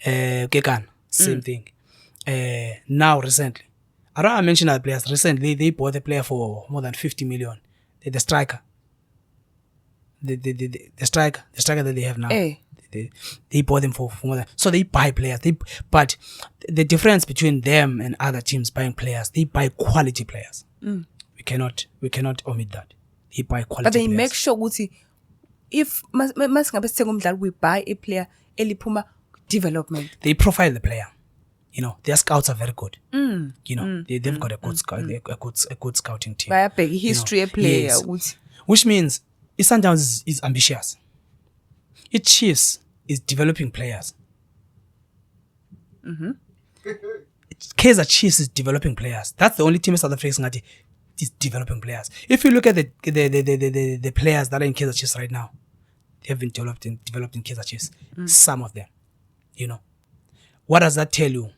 Kekan, same thing. Now recently, I don't want to mention other players. Recently, they bought a player for more than 50 million. The striker. The striker that they have now. They bought them for more than. So they buy players. But the difference between them and other teams buying players, they buy quality players. We cannot omit that. They buy quality but they players. make sure ukuthi if masingabe sithenga umdlali we buy a player eliphuma development. They profile the player. You know, their scouts are very good. You know, they've got a good scouting team. Bayabheka history a player ukuthi. Which means Sundowns is ambitious. Chiefs is developing players. Kaizer Chiefs is developing players. That's the only team in South Africa is developing players. If you look at the players that are in Kaizer Chiefs right now, they have been developed in Kaizer Chiefs. Some of them, you know. What does that tell you?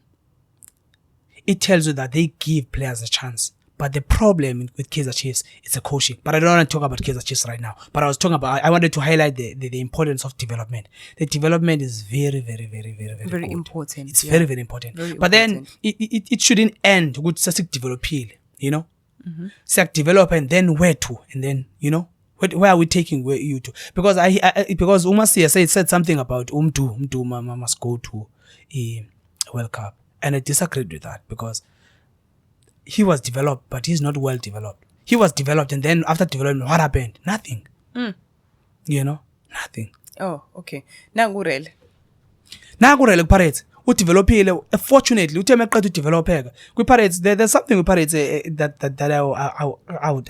It tells you that they give players a chance. But the problem with Kaizer Chiefs is the coaching. But I don't want to talk about Kaizer Chiefs right now. But I wanted to highlight the importance of development. The development is very, very, very, very, very important. It's very, very important. But then it shouldn't end with just develop, you know? Develop and then where to? And then, you know, where are we taking you to? Because because Umasi said something about must go to a World Cup. And I disagreed with that because he was developed, but he's not well developed. He was developed, and then after development, what happened? Nothing. You know, nothing. Oh, okay. Nangurele Pirates. Developile. Fortunately, to develop. Pirates. There's something with Pirates I would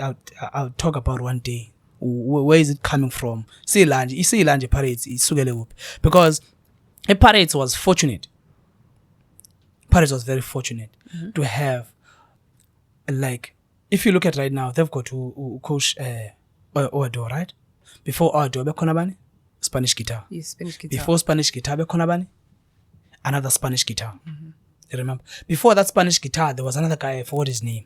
talk about one day. Where is it coming from? Silanje Pirates is because Pirates was fortunate. Pirates was very fortunate to have like if you look at right now, they've got to coach Oado, right? Before Oado, bekhona bani? Spanish guitar. Yes, Spanish guitar. Before Spanish guitar, bekhona bani? Another Spanish guitar. You remember? Before that Spanish guitar, there was another guy, I forgot his name.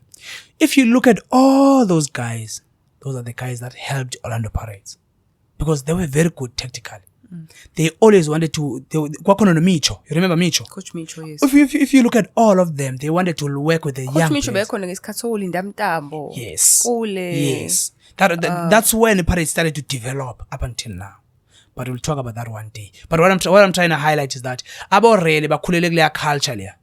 If you look at all those guys, those are the guys that helped Orlando Pirates. Because they were very good tactically. They always wanted to, kwakhona no Micho. You remember Micho? Coach Micho, yes. If you look at all of them, they wanted to work with the young Coach Micho players. bekhona ngesikhathi sokulinda Mtambo. Yes. Ule. Yes. That's when the Pirates started to develop up until now. But we'll talk about that one day. But what I'm trying to highlight is that abo really bakhulele kule culture leya.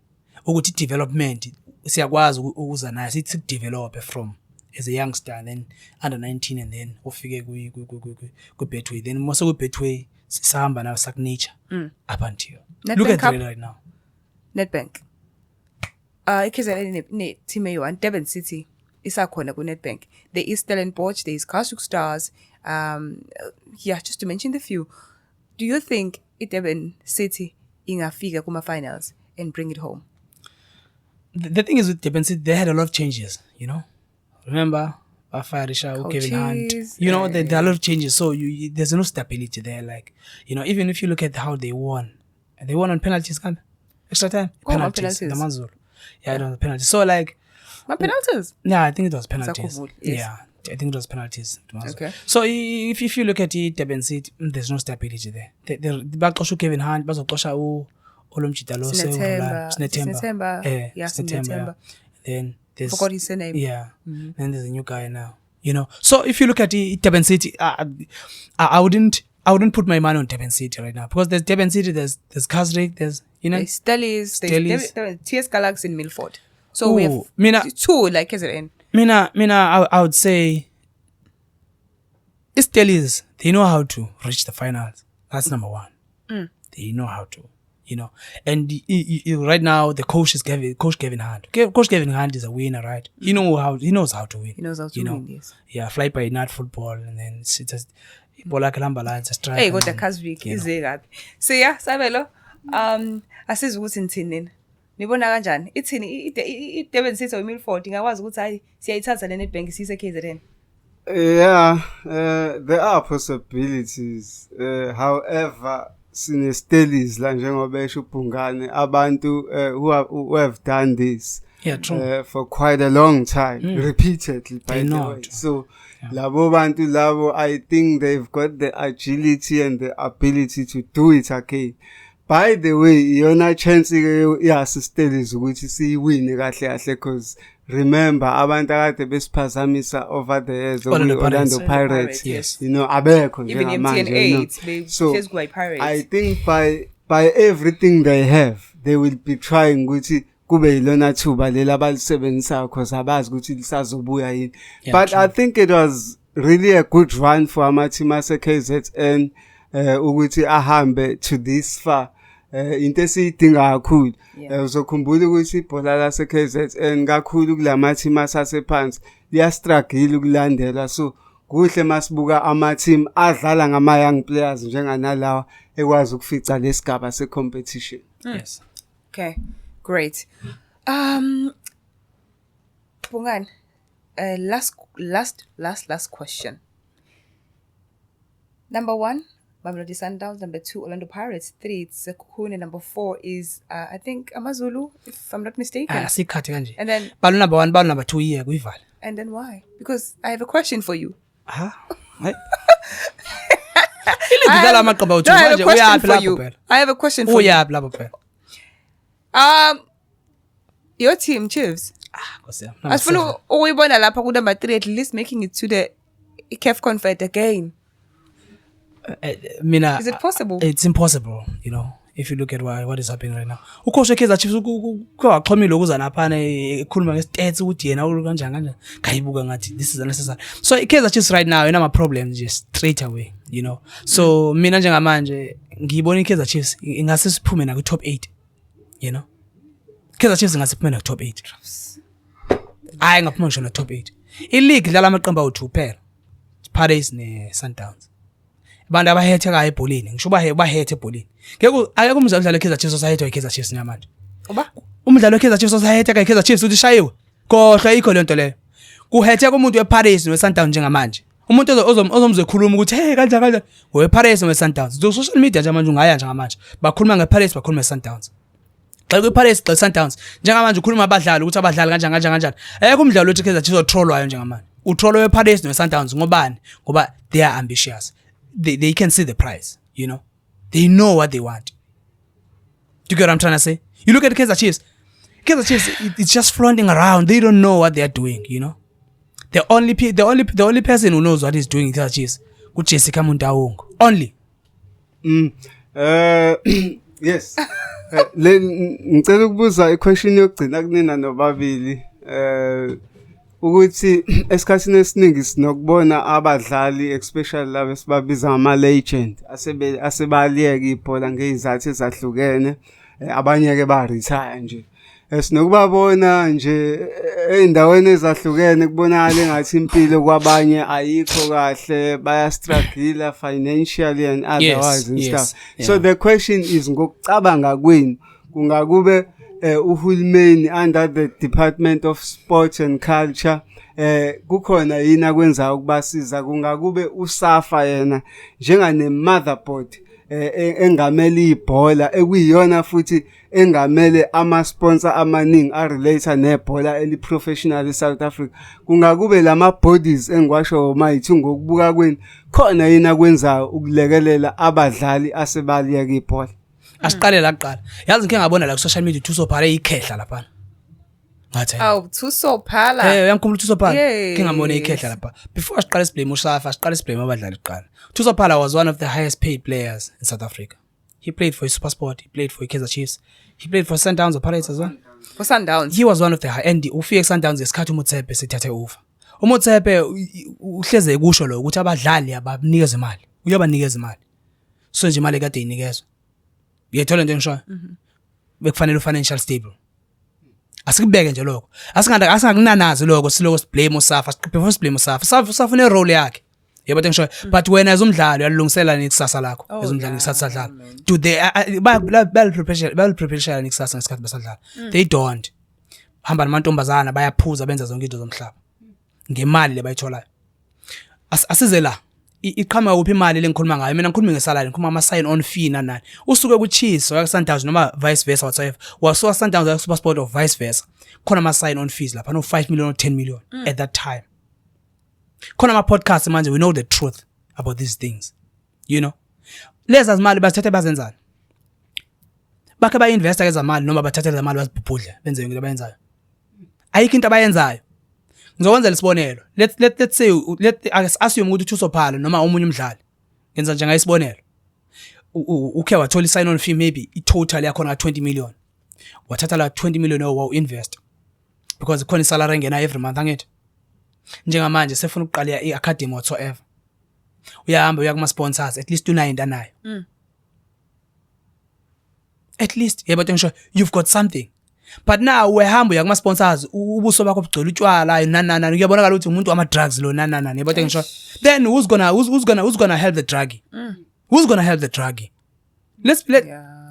Ukuthi development siyakwazi ukuza nayo sithi develop from as a youngster and then under 19 and then ufike ku Betway. Then mase ku Betway sihamba na Signature up until. Look at it right now. Nedbank. KZN ne team eyi-1 Durban City isakhona ku Nedbank. There is Stellenbosch, there is Kruger Stars. Yeah, just to mention the few. Do you think Durban City ingafika kuma finals and bring it home? The thing is with Durban City, they had a lot of changes, you know. Remember, Afarisha, Kevin Hunt. You know, there are a lot of changes. So there's no stability there. Like, you know, even if you look at how they won on penalties, extra time. Penalties. The Manzur. Yeah, it was penalties. So like, penalties? Yeah, I think it was penalties. Yes. Yeah, I think it was penalties. Okay. So if you look at it, Durban City, there's no stability there. Back Kevin Hunt, bazokosha Sinetemba. Sinetemba. Then there's, forgot his name. Yeah. Then there's a new guy now. You know. So if you look at it, Durban City, I wouldn't put my money on Durban City right now because there's Durban City, there's Kasrik, there's there's Stellies, there's TS Galaxy in Milford. So we have two like KZN. I would say Stellies, they know how to reach the finals. That's number one. They know how to. You know, and right now the coach is Coach Kevin Hunt. Coach Kevin Hunt is a winner, right? He knows how to win. He knows how to win. Yes. Yeah, fly by night football, and then it's just bola kalambala just try. Hey, got the Kasvik is there. So yeah, Sabelo. Asiz ukuthi nithini. Nibona kanjani? Ithini Durban City Milford ingakwazi ukuthi hayi siyayithatha le Nedbank sise KZN. Yeah, there are possibilities. However, Stellies la njengoba esho uBhungane abantu who have done this for quite a long time repeatedly by the way. So labo bantu labo, I think they've got the agility and the ability to do it again. By the way, iyona chance yasi Stellies ukuthi siyiwine kahle kahle because remember abantu akade besiphazamisa over the years Orlando Pirates. Yes. You know abekho njengamanje. So I think by everything they have, they will be trying ukuthi kube yilona thuba lela balisebenzisayo because abazi ukuthi lisazobuya yini. But true. I think it was really a good run for ama-team ase-KZN ukuthi ahambe to this far. Into esiyidinga kakhulu uzokhumbula ukuthi ibhola lase-KZN kakhulu kulama-team asasephansi liyastruggle ukulandela. So kuhle masibuka ama-team adlala ngama-young players njenganalawa ekwazi ukufica lesigaba se-competition. Yes. Okay, great. Bhungane, last question. Number 1, Mamelodi Sundowns. Number 2, Orlando Pirates. 3, it's Sekhukhune. Number 4 is I think AmaZulu, if I'm not mistaken. And then ball number 1, ball number 2 here kuyivala. And then why? Because I have a question for you. I have a question for you. Your team, Chiefs. As for uyibona lapha ku number 3 at least making it to the CAF Confed again. Is it possible? It's impossible, you know, if you look at what is happening right now. Ucoach Kaizer Chiefs kwaxhomile ukuza naphana ekhuluma ngestats ukuthi yena kanjani kayibuka ngathi this is unnecessary. So Kaizer Chiefs right now ina problems just straight away, you know. So mina njengamanje ngiyibona Kaizer Chiefs ingase siphume na ku top 8, you know. Kaizer Chiefs ingase siphume na ku top 8. Hayi ngaphuma ngisho na top 8. I-league dlala amaqembu awu2 kuphela. Pirates ne Sundowns. Abantu abahethe kahle ebholini ngisho bahethe ebholini ngeke akekho umdlalo Kaizer Chiefs osayethwa iKaizer Chiefs namanje uba umdlalo Kaizer Chiefs osayethe kahle Kaizer Chiefs uthi shayiwe Khohlwa ikho lento leyo. Kuhethe umuntu weParis noSundowns njengamanje. Umuntu ozomzekhuluma ukuthi hey kanjani weParis noSundowns. Zo social media nje manje ungaya njengamanje. Bakhuluma ngeParis bakhuluma ngeSundowns. Xa kuParis xa Sundowns njengamanje ukhuluma abadlali ukuthi abadlali kanjani. Ayekho umdlalo othi Kaizer Chiefs otrollwayo njengamanje. Utrollo weParis noSundowns ngobani? Ngoba they are ambitious. They can see the prize, you know. They know what they want. Do you get what I'm trying to say? You look at Kaizer Chiefs. Kaizer Chiefs, it's just flaunting around. They don't know what they are doing, you know. The only person who knows what he's doing in Kaizer Chiefs, Jessica Muntaung. Only. Yes. Ngicela ukubuza iquestion yokugcina kunina nobabili. Ukuthi esikhathini esiningi sinokubona abadlali especially labo esibabiza ama legend asebaliyeka ibhola ngezizathu ezahlukene abanye ke ba retire nje sinokubabona nje endaweni ezahlukene kubonakala engathi impilo kwabanye ayikho kahle baya struggle financially and otherwise and stuff. So the question is ngokucabanga kwenu kungakube uhulumeni under the Department of Sports and Culture kukhona yini akwenza ukubasiza kungakube uSAFA yena njengane motherboard engamele ibhola ekuyiyona futhi engamele ama sponsor amaningi a relate nebhola eli professional eSouth Africa kungakube lama bodies engiwasho mayithi ngokubuka kweni khona yini akwenza ukulekelela abadlali asebaliyeka ibhola. Asiqale la kuqala. Yazi ngeke ngabona la ku social media Thusophala ikhehla lapha. Ngathi. Aw Thusophala. Uyamkhumula Thusophala. Ngeke ngabona ikhehla lapha. Before siqale isiblame uSAFA, siqale isiblame abadlali kuqala. Thusophala was one of the highest paid players in South Africa. He played for SuperSport, he played for Kaizer Chiefs, he played for Sundowns or Pirates as well. For Sundowns. He was one of the high and ufike Sundowns ngesikhathi uMotsepe sethathe over. uMotsepe uhleze ekusho lo ukuthi abadlali abanikeza imali. Uyabanikeza imali. So nje imali kade inikezwe. Uyathola into engisho bekufanele financial stable asikubeke nje lokho asingakunanazi lokho siloko siblame uSAFA before siblame uSAFA une role yakhe yebo into engisho but wena as umdlali uyalungisela nekusasa lakho as umdlali ngesikhathi sadlala do they prepare nekusasa ngesikhathi basadlala they don't hamba namantombazana bayaphuza benza zonke izinto zomhlaba ngemali lebayitholayo asize la iqhama kuphi imali lengikhuluma ngayo mina ngikhuluma ngesalary ngikhuluma ama sign on fee nani usuke ku Chiefs oya Sundowns noma vice versa whatsoever waso Sundowns oya SuperSport or vice versa khona ama sign on fees lapha no 5 million or 10 million at that time khona ama podcast manje we know the truth about these things you know leza zimali basithathe bazenzana bakhe ba invest ezamali noma bathathe ezamali bazibhubhudle benze into abayenzayo ayikho into abayenzayo ngizokwenza lesibonelo let's say let assume ukuthi Thusophala noma umunye umdlali ngenza nje ngayisibonelo ukhe wathola sign on fee maybe itotal yakho na 20 million wathatha la 20 million owo invest because khona isalary engena every month angithi njengamanje sefuna ukuqala iacademy whatsoever uyahamba uya kuma sponsors at least una into anayo at least yebo ngisho you've got something. But now wehamba uya kuma sponsors ubuso bakho bugcwele utshwala nanana kuyabonakala ukuthi umuntu ama drugs lo nanana yebo ngisho then who's gonna help the druggie who's gonna help the druggie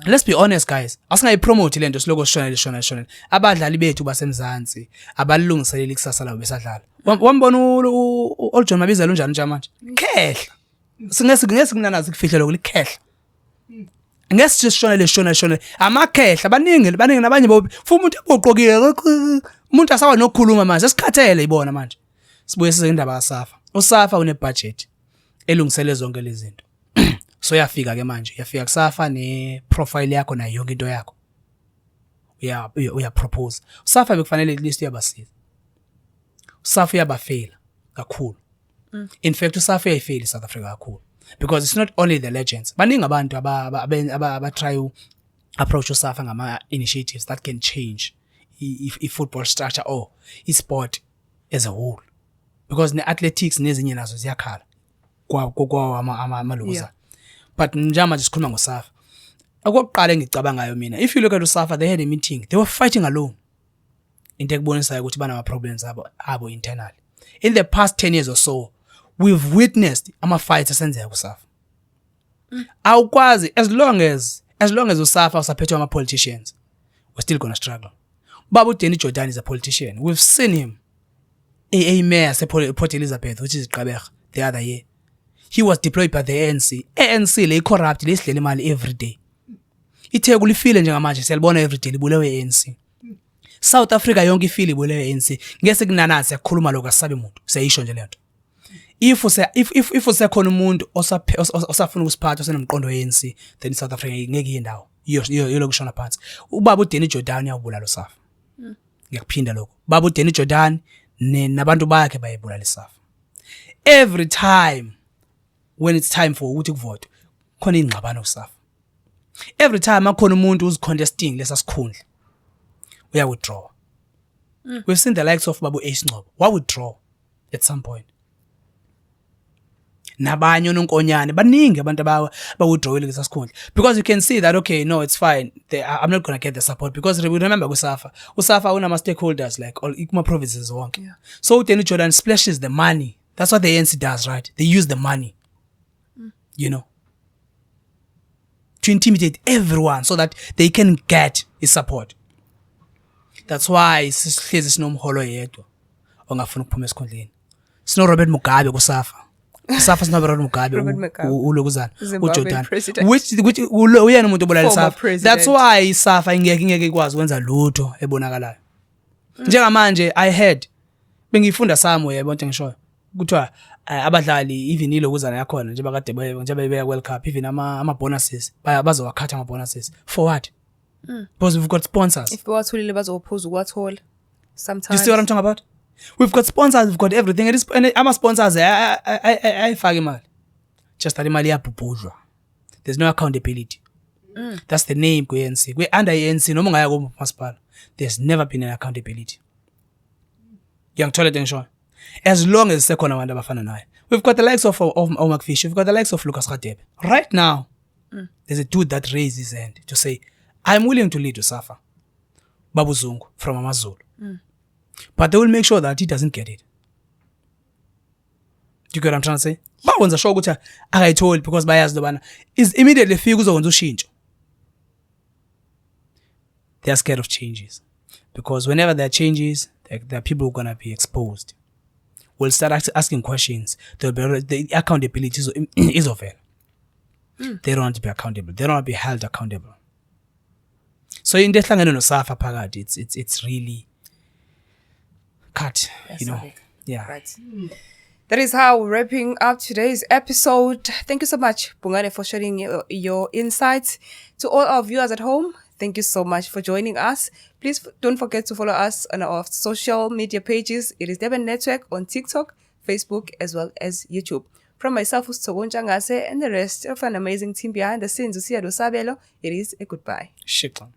let's be honest guys asingayipromote lento siloko shona abadlali bethu basemzansi abalungiselela ikusasa labo besadlala wambona uJohn Mabizela unjani nje manje khehla singese kunanazi kufihle lokho likhehla ngesi shona amakhehla baningi nabanye futhi umuntu eqoqile umuntu asawa nokukhuluma manje esikhathele ibona manje sibuye size indaba kaSAFA uSAFA une budget elungisele zonke lezi zinto so yafika ke manje yafika kuSAFA ne profile yakho nayo yonke into yakho uya propose uSAFA bekufanele at least uyabasiza uSAFA uyabafela kakhulu in fact uSAFA uyayifail South Africa kakhulu because it's not only the legends baningi abantu aba try to approach uSAFA ngama initiatives that can change i football structure or i sport as a whole because ne athletics nezinye nazo ziyakhala kwa amaluza but njama nje sikhuluma ngoSAFA okokuqala engicabanga ngayo mina if you look at uSAFA they had a meeting they were fighting alone into ekubonisa ukuthi bana ama problems abo internally in the past 10 years or so we've witnessed ama fights asenzeka kuSAFA awukwazi as long as uSAFA usaphethwe ama politicians we're still going to struggle Babu Danny Jordan is a politician. We've seen him. A mayor Port Elizabeth, which is Gqeberha, the other year. He was deployed by the ANC. ANC le corrupt le isidlela imali every day. Itheku lifile njengamanje siyalibona every day libulewe ANC. South Africa yonke ifile ibulewe ANC. Ngese kunanasi siyakhuluma lokho asabe umuntu. Siyayisho nje lento. If usekhona umuntu osafuna ukusiphatha osenomqondo we-ANC, then South Africa ngeke indawo. Iyo lokushona phansi. Ubaba uDanny Jordan uyabulala uSAFA. Ngiyakuphinda lokho. Baba uDanny Jordan nabantu bakhe bayebulala iSAFA. Every time when it's time for ukuthi kuvote, khona ingxabano uSAFA. Every time akhona umuntu uzicontesting lesa sikhundla, uya withdraw. We've seen the likes of Babu Ace Ncube. Why withdraw at some point? Nabanye nonkonyane baningi abantu abawithdrawile lesa sikhundla, because you can see that okay, no, it's fine, I'm not going to get the support, because remember uSAFA unama stakeholders like all ikuma provinces wonke. So Danny Jordan splashes the money. That's what the ANC does, right? They use the money, you know, to intimidate everyone so that they can get his support. That's why sihlezi sinomholo yedwa ongafuna ukuphuma esikhundleni. Sino Robert Mugabe kuSAFA. SAFA sino Robert Mugabe ulokuzana uJordan, which uyena umuntu obolala SAFA. That's why SAFA ingeke ikwazi ukwenza lutho ebonakalayo. Njengamanje I heard bengifunda somewhere yabonke ngisho kuthiwa abadlali even ilokuzana yakhona nje bakade beya World Cup, even ama bonuses bazowakhatha ama bonuses for what? Because we've got sponsors. If bawathulile bazophuza ukwathola sometimes. You see what I'm talking about? We've got sponsors, we've got everything, and ama sponsors ayifaka imali. Just that imali iyabhubhudlwa. There's no accountability. That's the name ku-ANC. Under ANC noma ungaya kumasipala, there's never been an accountability. Ngiyangithola into ngisho. As long as sekhona abantu abafana naye. We've got the likes of Omar Fish, we've got the likes of Lucas Radebe. Right now, there's a dude that raised his hand to say, I'm willing to lead uSAFA, Babu Zungu from AmaZulu. But they will make sure that he doesn't get it. Do you get what I'm trying to say? Bawenza sure ukuthi akayitholi because bayazi lobana is immediately fika uzokwenza ushintsho. They are scared of changes, because whenever there are changes, there are people who are going to be exposed. We'll start asking questions. The accountability is over. They don't want to be accountable. They don't want to be held accountable. So in the hlangano noSAFA phakathi, it's really cut, you know. Yeah. Right. That is how we're wrapping up today's episode. Thank you so much, Bongani, for sharing your insights. To all our viewers at home, thank you so much for joining us. Please don't forget to follow us on our social media pages. It is Durban Network on TikTok, Facebook, as well as YouTube. From myself, Usithobo Ntshangase, and the rest of an amazing team behind the scenes, Usiyado Sabelo, it is a goodbye. Shukran.